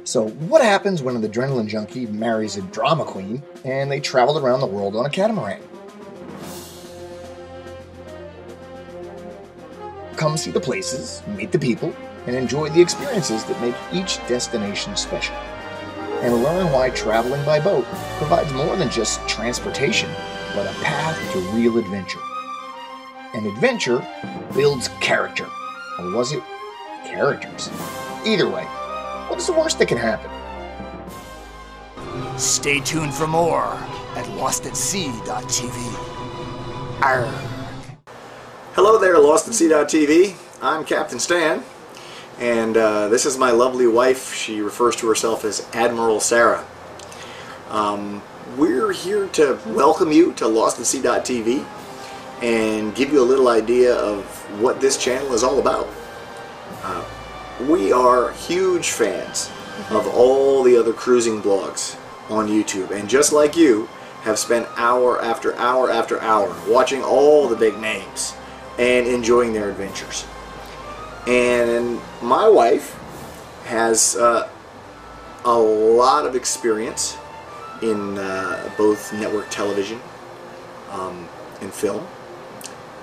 So what happens when an adrenaline junkie marries a drama queen and they travel around the world on a catamaran? Come see the places, meet the people, and enjoy the experiences that make each destination special. And learn why traveling by boat provides more than just transportation, but a path to real adventure. And adventure builds character. Or was it characters? Either way, what is the worst that can happen? Stay tuned for more at LostatSea.tv. Arrgh. Hello there, LostatSea.tv. I'm Captain Stan, and this is my lovely wife. She refers to herself as Admiral Sarah. We're here to welcome you to LostatSea.tv and give you a little idea of what this channel is all about. We are huge fans of all the other cruising blogs on YouTube, and just like you, have spent hour after hour after hour watching all the big names and enjoying their adventures. And my wife has a lot of experience in both network television and film,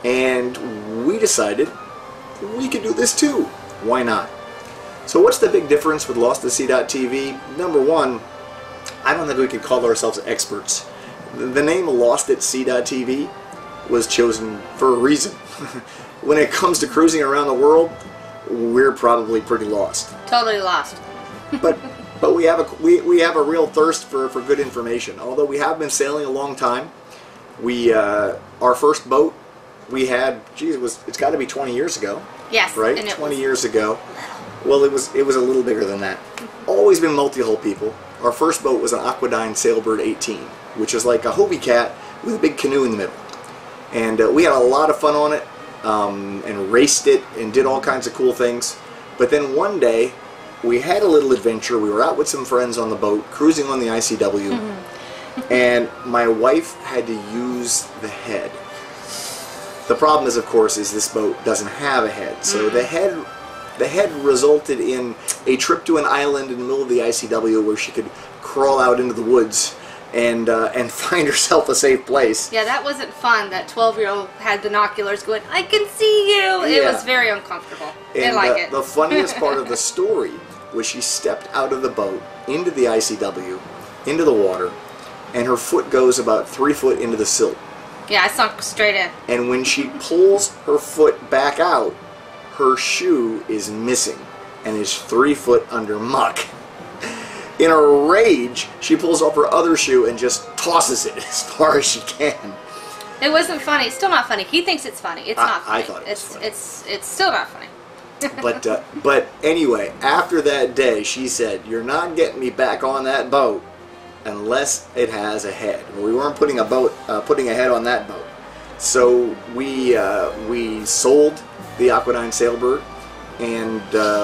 and we decided we could do this too. Why not? So what's the big difference with LostatSea.tv? Number one, I don't think we could call ourselves experts. The name LostatSea.tv was chosen for a reason. When it comes to cruising around the world, we're probably pretty lost. Totally lost. but we have a real thirst for good information. Although we have been sailing a long time, our first boat we had, geez, it's got to be 20 years ago. Yes, right, and 20 years ago. Well, it was a little bigger than that. Always been multi-hull people. Our first boat was an Aquadyne Sailbird 18, which is like a Hobie Cat with a big canoe in the middle. And we had a lot of fun on it, and raced it and did all kinds of cool things. But then one day, we had a little adventure. We were out with some friends on the boat, cruising on the ICW, and my wife had to use the head. The problem is, of course, this boat doesn't have a head. So the head resulted in a trip to an island in the middle of the ICW where she could crawl out into the woods and find herself a safe place. Yeah, that wasn't fun. That 12-year-old had binoculars going, "I can see you." It was very uncomfortable. Didn't like it. The funniest part of the story was she stepped out of the boat into the ICW, into the water, and her foot goes about 3 foot into the silt. Yeah, I sunk straight in. And when she pulls her foot back out, her shoe is missing and is 3 foot under muck. In a rage, she pulls up her other shoe and just tosses it as far as she can. It wasn't funny. It's still not funny. He thinks it's funny. It's not funny. I thought it was funny. It's still not funny. But anyway, after that day, she said, "You're not getting me back on that boat unless it has a head." Well, we weren't putting a head on that boat, so we sold the Aquadyne Sailbird, and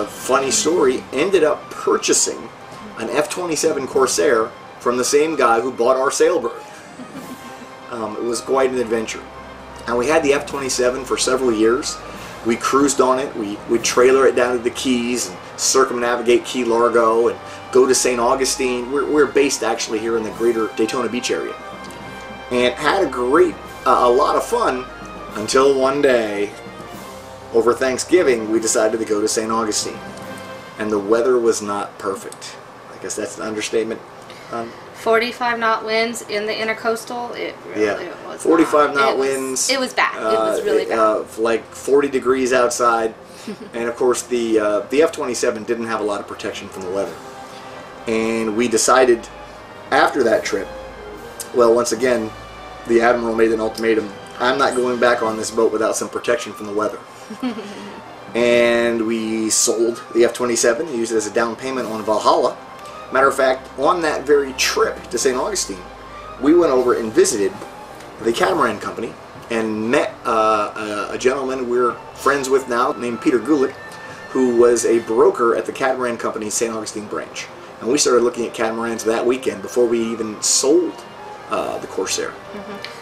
funny story, ended up purchasing an F-27 Corsair from the same guy who bought our Sailbird. It was quite an adventure. And we had the F-27 for several years. We cruised on it. We'd trailer it down to the Keys and circumnavigate Key Largo and go to St. Augustine. We're based actually here in the greater Daytona Beach area. And had a lot of fun until one day, over Thanksgiving, we decided to go to St. Augustine. And the weather was not perfect. I guess that's an understatement. 45 knot winds in the intercoastal. It really was 45 knot winds. It was bad. It was really bad. Like 40 degrees outside. And of course the F-27 didn't have a lot of protection from the weather. And we decided after that trip, well, once again, the Admiral made an ultimatum. I'm not going back on this boat without some protection from the weather. And we sold the F-27, used it as a down payment on Valhalla. Matter of fact, on that very trip to St. Augustine, we went over and visited the catamaran company and met a gentleman we're friends with now named Peter Gulick, who was a broker at the catamaran company's St. Augustine branch. And we started looking at catamarans that weekend before we even sold the Corsair.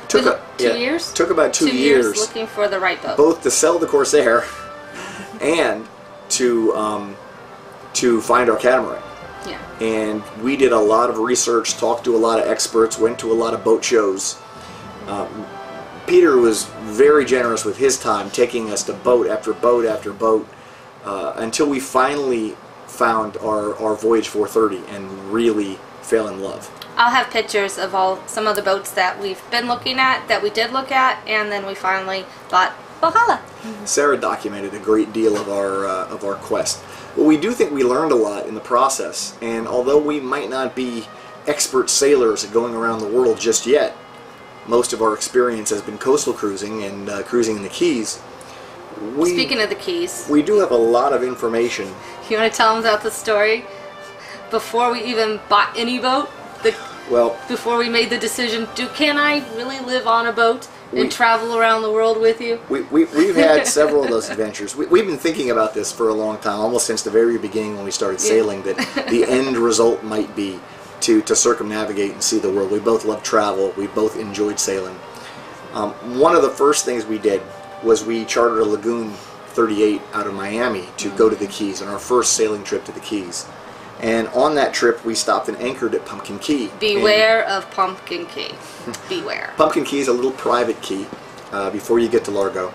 Took years? Took about 2 years looking for the right boat. Both to sell the Corsair and to find our catamaran. Yeah. and we did a lot of research, talked to a lot of experts, went to a lot of boat shows. Peter was very generous with his time, taking us to boat after boat after boat, until we finally found our Voyage 430 and really fell in love. I'll have pictures of some of the boats that we've been looking at, that we did look at, and then we finally bought Valhalla. Sarah documented a great deal of our quest. But we do think we learned a lot in the process, and although we might not be expert sailors at going around the world just yet, most of our experience has been coastal cruising and cruising in the Keys. Speaking of the Keys, we do have a lot of information. You want to tell them about the story? Before we even bought any boat, before we made the decision, can I really live on a boat and travel around the world with you? We've had several of those adventures. We've been thinking about this for a long time, almost since the very beginning when we started sailing, that the end result might be to circumnavigate and see the world. We both love travel. We both enjoyed sailing. One of the first things we did was we chartered a Lagoon 38 out of Miami to go to the Keys on our first sailing trip to the Keys. And on that trip, we stopped and anchored at Pumpkin Key. Beware of Pumpkin Key. Beware. Pumpkin Key is a little private key before you get to Largo.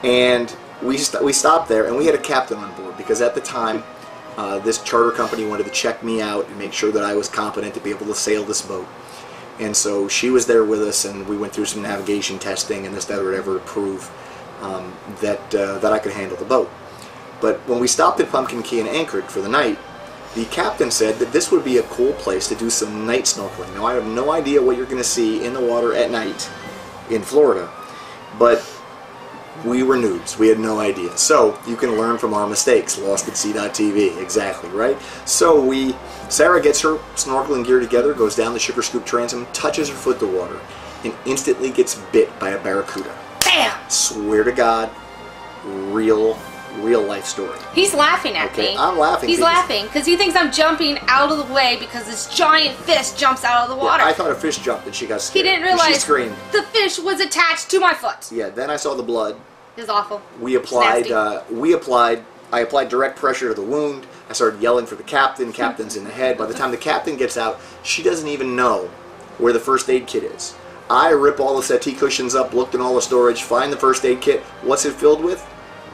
And we stopped there, and we had a captain on board because at the time, this charter company wanted to check me out and make sure that I was competent to be able to sail this boat. And so she was there with us, and we went through some navigation testing and this, that, or whatever to prove that I could handle the boat. But when we stopped at Pumpkin Key and anchored for the night, the captain said that this would be a cool place to do some night snorkeling. Now, I have no idea what you're going to see in the water at night in Florida, but we were noobs. We had no idea. So you can learn from our mistakes. LostatSea.tv, exactly, right? So Sarah gets her snorkeling gear together, goes down the sugar scoop transom, touches her foot to water, and instantly gets bit by a barracuda. Bam! Swear to God, real life story. He's laughing at me. I'm laughing. He's laughing because he thinks I'm jumping out of the way because this giant fish jumps out of the water. Yeah, I thought a fish jumped and she got scared. He didn't realize she screamed. The fish was attached to my foot. Yeah, then I saw the blood. It was awful. I applied direct pressure to the wound. I started yelling for the captain. Captain's in the head. By the time the captain gets out, she doesn't even know where the first aid kit is. I rip all the settee cushions up, looked in all the storage, find the first aid kit. What's it filled with?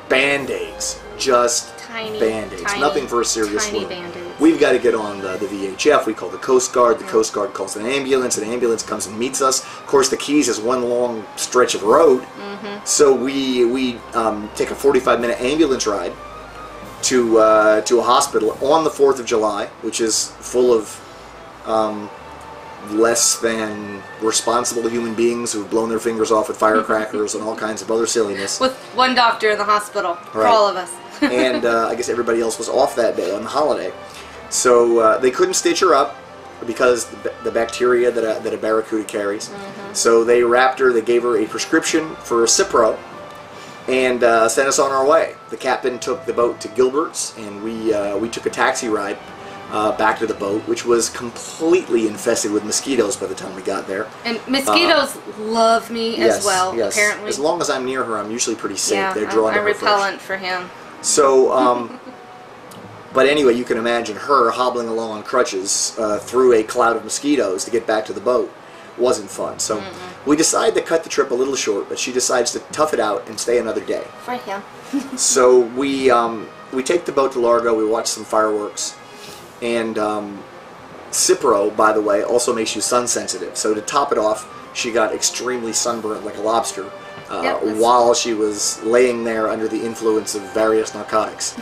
Band-Aids. Just tiny Band-Aids. Nothing for a serious wound. Band-Aids. We've got to get on the VHF. We call the Coast Guard. The Coast Guard calls an ambulance. An ambulance comes and meets us. Of course, the Keys is one long stretch of road. So we take a 45-minute ambulance ride to a hospital on the 4th of July, which is full of less than responsible human beings who've blown their fingers off with firecrackers and all kinds of other silliness. With one doctor in the hospital for all of us. And I guess everybody else was off that day on the holiday. So they couldn't stitch her up because the bacteria that a barracuda carries. So they wrapped her, they gave her a prescription for Cipro, and sent us on our way. The captain took the boat to Gilbert's, and we took a taxi ride back to the boat, which was completely infested with mosquitoes by the time we got there. And mosquitoes love me as well, apparently. As long as I'm near her, I'm usually pretty safe. Yeah, They're drawn to I'm her repellent first. for him. So, but anyway, you can imagine her hobbling along on crutches through a cloud of mosquitoes to get back to the boat. Wasn't fun. So we decided to cut the trip a little short, but she decides to tough it out and stay another day. For him. So we take the boat to Largo, we watch some fireworks, and Cipro, by the way, also makes you sun sensitive. So to top it off, she got extremely sunburnt like a lobster while she was laying there under the influence of various narcotics.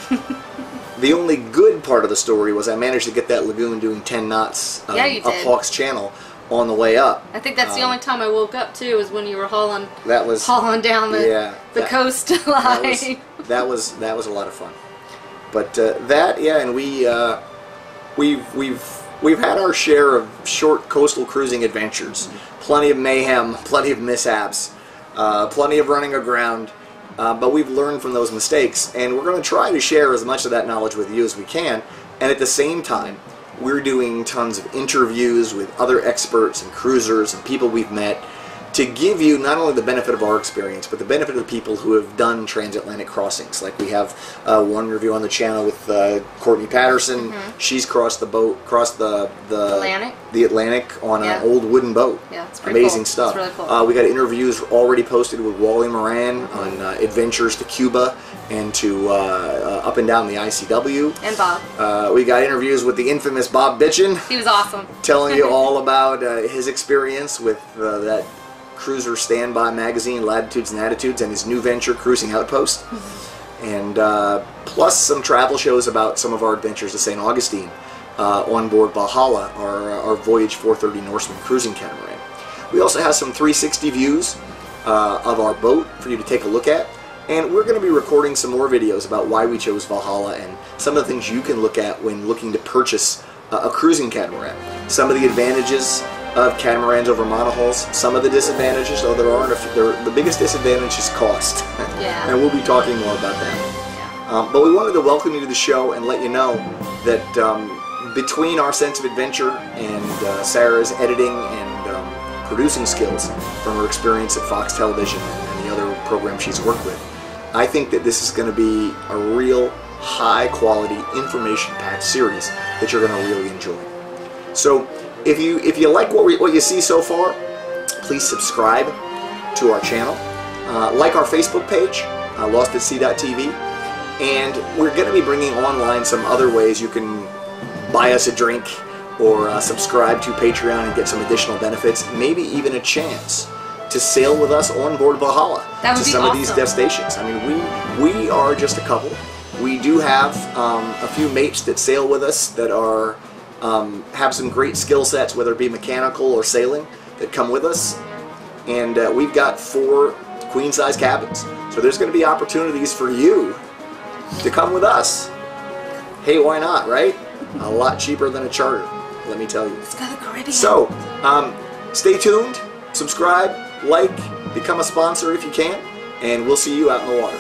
The only good part of the story was I managed to get that lagoon doing 10 knots up Hawks Channel on the way up. I think that's the only time I woke up too, is when you were hauling down the coastline. That was a lot of fun. But and we've had our share of short coastal cruising adventures. Plenty of mayhem, plenty of mishaps, plenty of running aground. But we've learned from those mistakes, and we're going to try to share as much of that knowledge with you as we can. And at the same time, we're doing tons of interviews with other experts and cruisers and people we've met to give you not only the benefit of our experience, but the benefit of the people who have done transatlantic crossings. Like we have one review on the channel with Courtney Patterson. She's crossed the Atlantic on an old wooden boat. Yeah, it's pretty amazing cool. stuff. It's really cool. We got interviews already posted with Wally Moran on adventures to Cuba and to up and down the ICW. And Bob. We got interviews with the infamous Bob Bitchin. He was awesome. Telling you all about his experience with that cruiser standby magazine, Latitudes and Attitudes, and his new venture, Cruising Outpost. And plus some travel shows about some of our adventures to St. Augustine on board Valhalla, our Voyage 430 Norseman cruising catamaran. We also have some 360 views of our boat for you to take a look at. And we're going to be recording some more videos about why we chose Valhalla and some of the things you can look at when looking to purchase a cruising catamaran. Some of the advantages of catamarans over monohulls, some of the disadvantages, though there aren't a few. The biggest disadvantage is cost. Yeah. And we'll be talking more about that. But we wanted to welcome you to the show and let you know that between our sense of adventure and Sarah's editing and producing skills from her experience at Fox Television and the other programs she's worked with, I think that this is going to be a real high-quality, information-packed series that you're going to really enjoy. So, if you like what you see so far, please subscribe to our channel, like our Facebook page, LostatSea.tv, and we're going to be bringing online some other ways you can buy us a drink or subscribe to Patreon and get some additional benefits, maybe even a chance to sail with us on board Valhalla to some of these destinations. I mean, we are just a couple. We do have a few mates that sail with us that are have some great skill sets, whether it be mechanical or sailing, that come with us. And we've got 4 queen-size cabins. So there's going to be opportunities for you to come with us. Hey, why not, right? A lot cheaper than a charter, let me tell you. Let's go to the Caribbean. So, stay tuned, subscribe, like, become a sponsor if you can, and we'll see you out in the water.